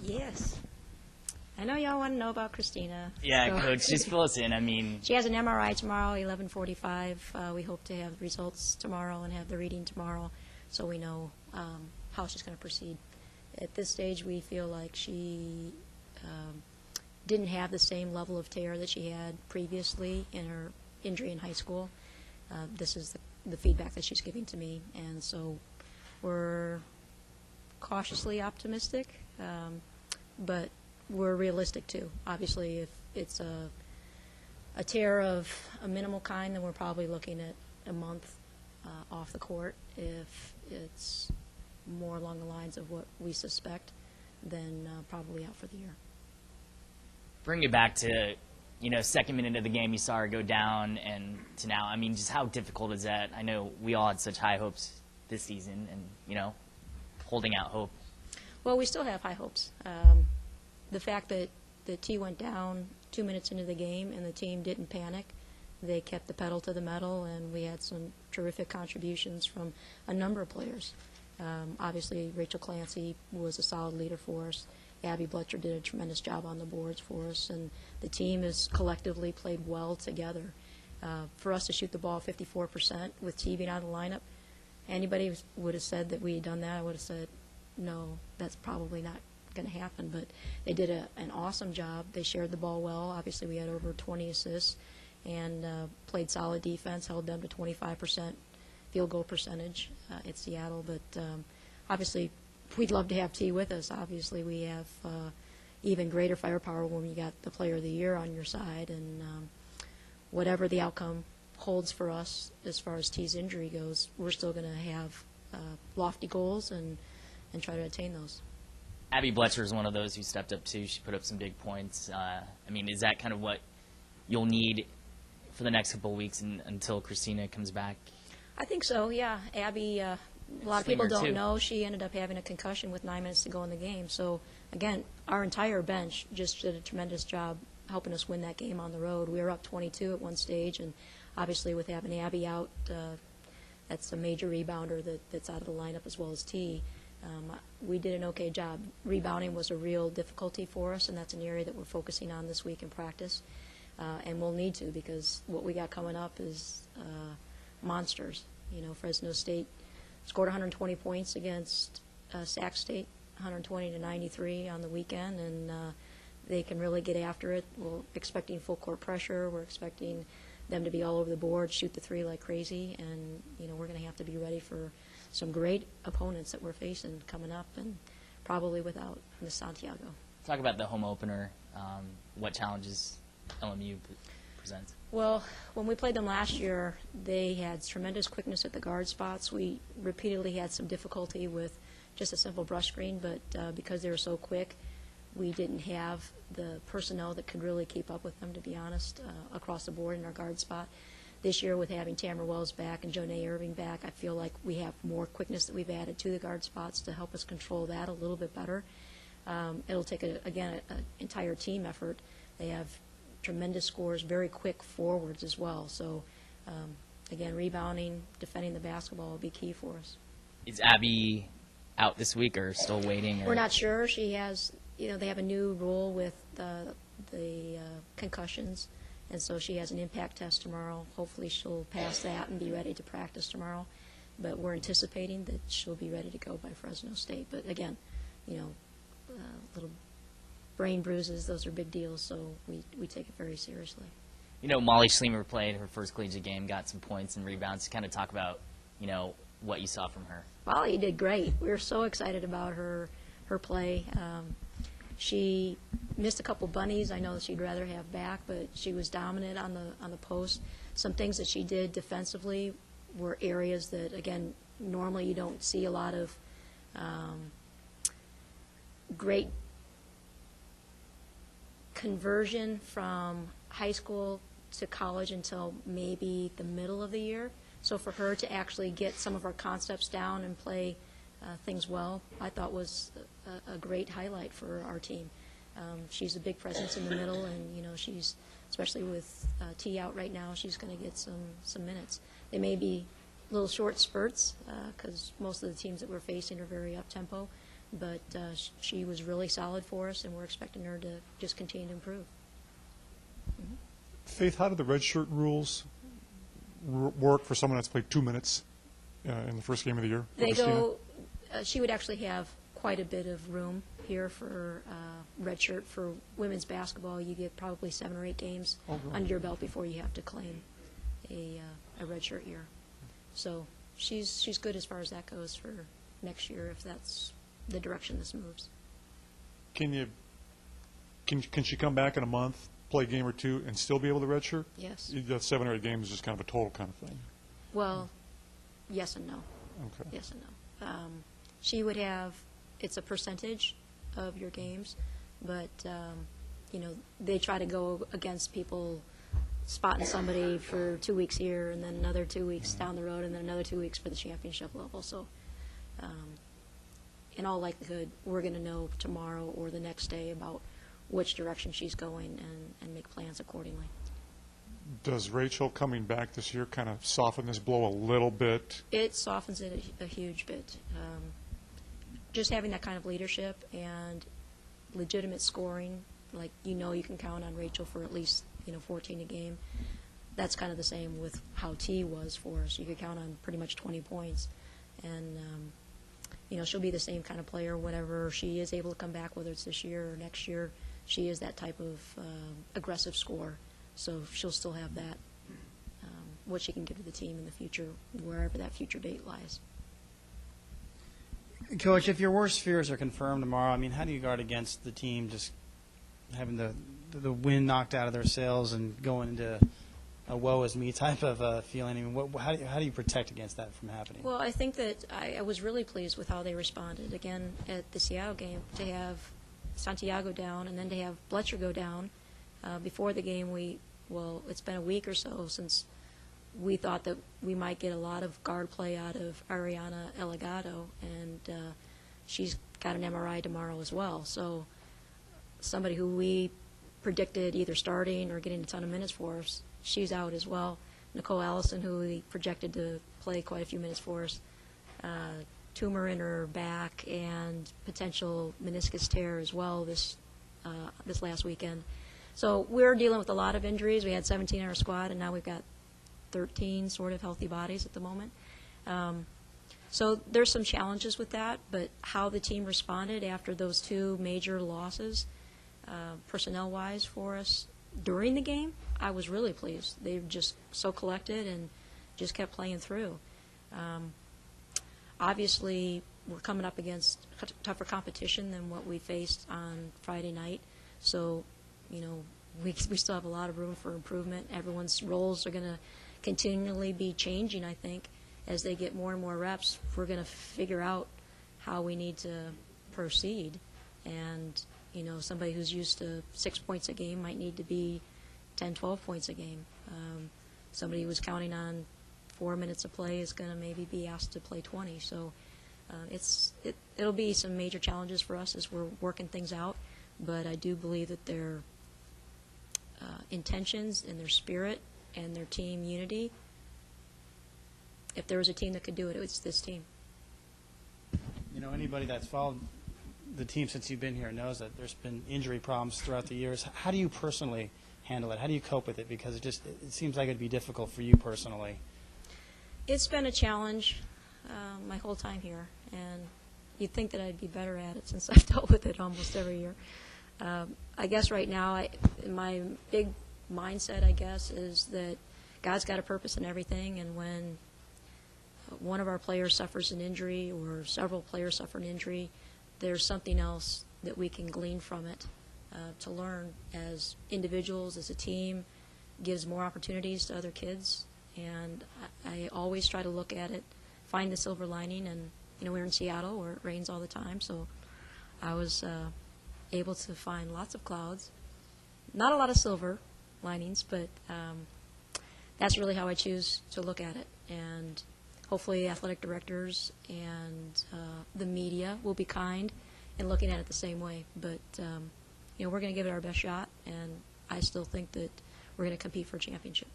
Yes. I know y'all want to know about Kristina. Yeah, so. Coach, just fill us in. I mean, she has an MRI tomorrow, 11:45. We hope to have results tomorrow and have the reading tomorrow, so we know how she's going to proceed. At this stage, we feel like she didn't have the same level of tear that she had previously in her injury in high school. This is the feedback that she's giving to me, and so we're cautiously optimistic, but we're realistic too. Obviously, if it's a tear of a minimal kind, then we're probably looking at a month off the court. If it's more along the lines of what we suspect, then probably out for the year. Bring it back to, second minute of the game, you saw her go down, and to now. I mean, just how difficult is that? I know we all had such high hopes this season, and, holding out hope. Well, we still have high hopes. The fact that the T went down 2 minutes into the game and the team didn't panic, they kept the pedal to the metal, and we had some terrific contributions from a number of players. Obviously, Rachel Clancy was a solid leader for us. Abby Bletcher did a tremendous job on the boards for us, and the team has collectively played well together. For us to shoot the ball 54% with T being out of the lineup, anybody would have said that we had done that, I would have said, no, that's probably not going to happen. But they did an awesome job. They shared the ball well. Obviously, we had over 20 assists and played solid defense, held them to 25% field goal percentage at Seattle. But obviously, we'd love to have T with us. Obviously, we have even greater firepower when you got the Player of the Year on your side. And whatever the outcome holds for us as far as T's injury goes, we're still going to have lofty goals and try to attain those. Abby Bletcher is one of those who stepped up too. She put up some big points. I mean, is that kind of what you'll need for the next couple of weeks until Kristina comes back? I think so, yeah. Abby, a lot of people don't know, she ended up having a concussion with 9 minutes to go in the game. So, again, our entire bench just did a tremendous job helping us win that game on the road. We were up 22 at one stage, and obviously with having Abby out, that's a major rebounder that's out of the lineup as well as T. We did an okay job. Rebounding was a real difficulty for us, and that's an area that we're focusing on this week in practice. And we'll need to, because what we got coming up is monsters. Fresno State scored 120 points against Sac State, 120 to 93 on the weekend, and they can really get after it. We're expecting full court pressure. We're expecting them to be all over the board, shoot the three like crazy, and we're going to have to be ready for some great opponents that we're facing coming up, and probably without Ms. Santiago. Talk about the home opener. What challenges LMU presents? Well, when we played them last year, they had tremendous quickness at the guard spots. We repeatedly had some difficulty with just a simple brush screen, but because they were so quick, we didn't have the personnel that could really keep up with them, to be honest, across the board in our guard spot. This year, with having Tamara Wells back and Jonay Irving back, I feel like we have more quickness that we've added to the guard spots to help us control that a little bit better. It'll take, again, an entire team effort. They have tremendous scores, very quick forwards as well. So, again, rebounding, defending the basketball will be key for us. Is Abby out this week or still waiting? We're not sure. She has, they have a new rule with the concussions. And so she has an impact test tomorrow. Hopefully she'll pass that and be ready to practice tomorrow. But we're anticipating that she'll be ready to go by Fresno State. But again, little brain bruises, those are big deals, so we take it very seriously. Molly Schlemer played her first collegiate game, got some points and rebounds. Kind of talk about, what you saw from her. Molly did great. We were so excited about her play. She missed a couple bunnies. I know that she'd rather have back, but she was dominant on the post. Some things that she did defensively were areas that, again, normally you don't see a lot of great conversion from high school to college until maybe the middle of the year. So for her to actually get some of our concepts down and play things well, I thought was a great highlight for our team. She's a big presence in the middle, and she's, especially with T out right now, she's going to get some minutes. They may be little short spurts because most of the teams that we're facing are very up tempo, but she was really solid for us, and we're expecting her to just continue to improve. Faith, how do the redshirt rules work for someone that's played 2 minutes in the first game of the year? They Kristina? go. She would actually have quite a bit of room here for redshirt. For women's basketball, you get probably 7 or 8 games under your belt before you have to claim a redshirt year. So she's good as far as that goes for next year, if that's the direction this moves. Can she come back in a month, play a game or two, and still be able to redshirt? Yes. That 7 or 8 games is just kind of a total kind of thing. Well, yes and no. Okay. Yes and no. She would have, it's a percentage of your games, but, they try to go against people spotting somebody for 2 weeks here and then another 2 weeks down the road and then another 2 weeks for the championship level. So in all likelihood, we're going to know tomorrow or the next day about which direction she's going and make plans accordingly. Does Rachel coming back this year kind of soften this blow a little bit? It softens it a huge bit. Just having that kind of leadership and legitimate scoring, like you can count on Rachel for at least 14 a game. That's kind of the same with how T was for us. You could count on pretty much 20 points, and she'll be the same kind of player whenever she is able to come back, whether it's this year or next year. She is that type of aggressive scorer, so she'll still have that, what she can give to the team in the future, wherever that future date lies. Coach, if your worst fears are confirmed tomorrow, how do you guard against the team just having the wind knocked out of their sails and going into a woe is me type of feeling? How do you protect against that from happening? Well, I think that I was really pleased with how they responded. Again, at the Seattle game, to have Santiago down and then to have Fletcher go down before the game, it's been a week or so since we thought that we might get a lot of guard play out of Ariana Elegado, and she's got an MRI tomorrow as well. So somebody who we predicted either starting or getting a ton of minutes for us, she's out as well. Nicole Allison, who we projected to play quite a few minutes for us, tumor in her back and potential meniscus tear as well this last weekend. So we're dealing with a lot of injuries. We had 17 in our squad, and now we've got 13 sort of healthy bodies at the moment. So there's some challenges with that, but how the team responded after those 2 major losses, personnel-wise for us during the game, I was really pleased. They were just so collected and just kept playing through. Obviously, we're coming up against tougher competition than what we faced on Friday night, so we still have a lot of room for improvement. Everyone's roles are going to continually be changing, I think, as they get more and more reps. We're going to figure out how we need to proceed, and somebody who's used to 6 points a game might need to be 10, 12 points a game. Somebody who was counting on 4 minutes of play is going to maybe be asked to play 20. So it'll be some major challenges for us as we're working things out, but I do believe that their intentions and their spirit and their team unity, if there was a team that could do it, it's this team. Anybody that's followed the team since you've been here knows that there's been injury problems throughout the years. How do you personally handle it? How do you cope with it? Because it seems like it'd be difficult for you personally. It's been a challenge my whole time here, and you'd think that I'd be better at it since I've dealt with it almost every year. I guess right now, my big mindset, I guess, is that God's got a purpose in everything, and when one of our players suffers an injury or several players suffer an injury, there's something else that we can glean from it to learn as individuals, as a team, gives more opportunities to other kids. And I always try to look at it, find the silver lining. And, we're in Seattle where it rains all the time, so I was able to find lots of clouds. Not a lot of silver linings, but that's really how I choose to look at it. And hopefully athletic directors and the media will be kind in looking at it the same way. But, we're going to give it our best shot, and I still think that we're going to compete for a championship.